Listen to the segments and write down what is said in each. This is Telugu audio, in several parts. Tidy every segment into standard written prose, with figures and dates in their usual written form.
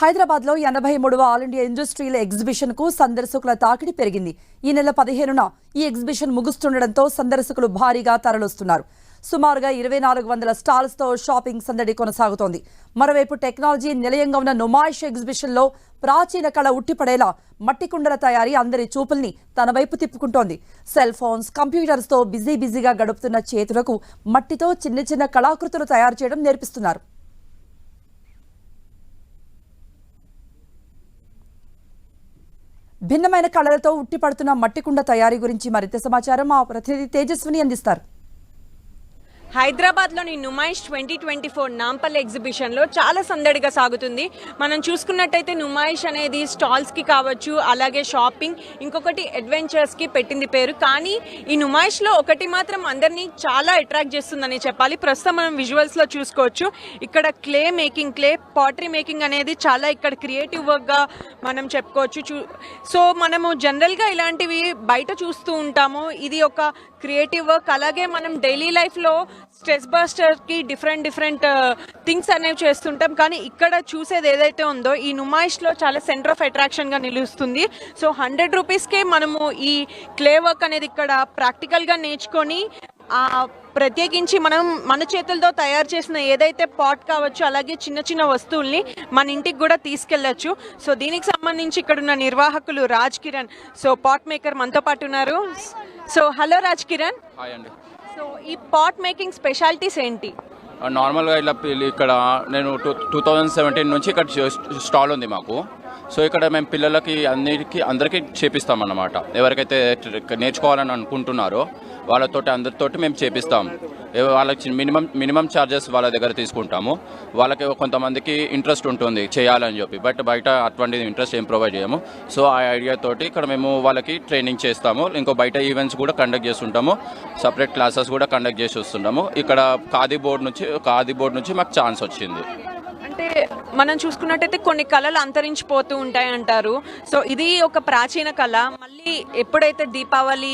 హైదరాబాద్లో 83వ ఆల్ ఇండియా ఇండస్ట్రియల్ ఎగ్జిబిషన్ కు సందర్శకుల తాకిడి పెరిగింది. ఈ నెల 15న ఈ ఎగ్జిబిషన్ ముగుస్తుండటంతో సందర్శకులు భారీగా తరలిస్తున్నారు. సుమారుగా 2400 స్టాల్స్ తో షాపింగ్ సందడి కొనసాగుతోంది. మరోవైపు టెక్నాలజీ నిలయంగా ఉన్న నుమాయిష్ ఎగ్జిబిషన్ లో ప్రాచీన కళ ఉట్టిపడేలా మట్టి కుండల తయారీ అందరి చూపుల్ని తన వైపు తిప్పుకుంటోంది. సెల్ ఫోన్స్, కంప్యూటర్స్ తో బిజీగా గడుపుతున్న చేతులకు మట్టితో చిన్న కళాకృతులు తయారు చేయడం నేర్పిస్తున్నారు. భిన్నమైన కళలతో ఉట్టిపడుతున్న మట్టికుండ తయారీ గురించి మరింత సమాచారం మా ప్రతినిధి తేజస్విని అందిస్తారు. హైదరాబాద్లోని నుమాయిష్ 2024 నాంపల్లి ఎగ్జిబిషన్లో చాలా సందడిగా సాగుతుంది. మనం చూసుకున్నట్టయితే నుమాయిష్ అనేది స్టాల్స్కి కావచ్చు, అలాగే షాపింగ్, ఇంకొకటి అడ్వెంచర్స్కి పెట్టింది పేరు. కానీ ఈ నుమాయిష్లో ఒకటి మాత్రం అందరినీ చాలా అట్రాక్ట్ చేస్తుందని చెప్పాలి. ప్రస్తుతం మనం విజువల్స్లో చూసుకోవచ్చు. ఇక్కడ క్లే పాటరీ మేకింగ్ అనేది చాలా ఇక్కడ క్రియేటివ్ వర్క్గా మనం చెప్పుకోవచ్చు. సో మనము జనరల్గా ఇలాంటివి బయట చూస్తూ ఉంటాము. ఇది ఒక క్రియేటివ్ వర్క్. అలాగే మనం డైలీ లైఫ్లో స్ట్రెస్ బస్టర్కి డిఫరెంట్ థింగ్స్ అనేవి చేస్తుంటాం. కానీ ఇక్కడ చూసేది ఏదైతే ఉందో ఈ నుమాయిష్లో చాలా సెంటర్ ఆఫ్ అట్రాక్షన్గా నిలుస్తుంది. సో 100 రూపీస్కే మనము ఈ క్లే వర్క్ అనేది ఇక్కడ ప్రాక్టికల్గా నేర్చుకొని ప్రత్యేకించి మనం మన చేతులతో తయారు చేసిన ఏదైతే పాట్ కావచ్చు, అలాగే చిన్న వస్తువుల్ని మన ఇంటికి కూడా తీసుకెళ్లొచ్చు. సో దీనికి సంబంధించి ఇక్కడ ఉన్న నిర్వాహకులు Raj Kiran, so pot maker మనతో పాటు ఉన్నారు. So hello Raj Kiran. Hi అండి. సో ఈ పాట్ మేకింగ్ స్పెషాలిటీస్ ఏంటి? నార్మల్గా ఇక్కడ నేను 2017 నుంచి ఇక్కడ స్టాల్ ఉంది మాకు. సో ఇక్కడ మేము పిల్లలకి అందరికీ చేపిస్తామన్నమాట. ఎవరికైతే నేర్చుకోవాలని అనుకుంటున్నారో అందరితోటి మేము చేపిస్తాం. వాళ్ళకి మినిమం ఛార్జెస్ వాళ్ళ దగ్గర తీసుకుంటాము. వాళ్ళకి కొంతమందికి ఇంట్రెస్ట్ ఉంటుంది చేయాలని చెప్పి, బట్ బయట అటువంటి ఇంట్రెస్ట్ ఏం ప్రొవైడ్ చేయము. సో ఆ ఐడియా తోటి ఇక్కడ మేము వాళ్ళకి ట్రైనింగ్ చేస్తాము. ఇంకో బయట ఈవెంట్స్ కూడా కండక్ట్ చేస్తుంటాము. సపరేట్ క్లాసెస్ కూడా కండక్ట్ చేసి వస్తుంటాము. ఇక్కడ ఖాదీ బోర్డు నుంచి మాకు ఛాన్స్ వచ్చింది. అంటే మనం చూసుకున్నట్టయితే కొన్ని కళలు అంతరించిపోతూ ఉంటాయి అంటారు. సో ఇది ఒక ప్రాచీన కళ. మళ్ళీ ఎప్పుడైతే దీపావళి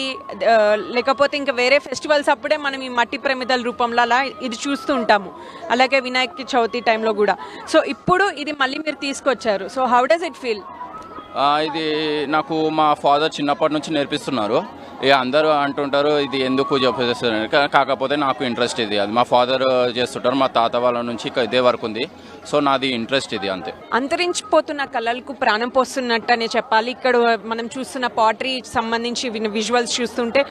లేకపోతే ఇంకా వేరే ఫెస్టివల్స్ అప్పుడే మనం ఈ మట్టి ప్రమిదల రూపంలో అలా ఇది చూస్తూ ఉంటాము. అలాగే వినాయక చవితి టైంలో కూడా. సో ఇప్పుడు ఇది మళ్ళీ మీరు తీసుకొచ్చారు. So how does it feel? ఇది నాకు మా ఫాదర్ చిన్నప్పటి నుంచి నేర్పిస్తున్నారు. అందరూ అంటుంటారు ఇది ఎందుకు చెప్పేస్తారు, కాకపోతే నాకు ఇంట్రెస్ట్ ఇది. అది మా ఫాదర్ చేస్తుంటారు, మా తాత వాళ్ళ నుంచి ఇదే వరకు ఉంది. సో నాది ఇంట్రెస్ట్ ఇది, అంతే. అంతరించిపోతున్న కళలకు ప్రాణం పోస్తున్నట్టనే చెప్పాలి. ఇక్కడ మనం చూస్తున్న పాటరీ సంబంధించి విజువల్స్ చూస్తుంటే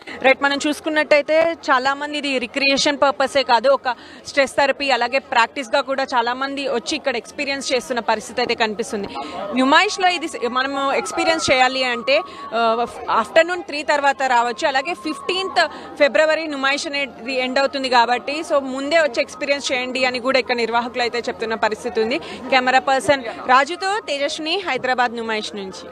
మనం చూసుకున్నట్టయితే చాలా మంది ఇది రిక్రియేషన్ పర్పసే కాదు, ఒక స్ట్రెస్ థెరపీ అలాగే ప్రాక్టీస్గా కూడా చాలా మంది వచ్చి ఇక్కడ ఎక్స్పీరియన్స్ చేస్తున్న పరిస్థితి అయితే కనిపిస్తుంది. నుమాయిష్లో ఇది మనము ఎక్స్పీరియన్స్ చేయాలి అంటే ఆఫ్టర్నూన్ 3 తర్వాత రావచ్చు. అలాగే 15th ఫిబ్రవరి నుమాయిష్ అనేది ఎండ్ అవుతుంది కాబట్టి సో ముందే వచ్చి ఎక్స్పీరియన్స్ చేయండి అని కూడా ఇక్కడ నిర్వాహకులు అయితే చెప్తున్న పరిస్థితి ఉంది. కెమెరా పర్సన్ రాజుతో తేజస్విని, హైదరాబాద్ నుమాయిష్ నుంచి.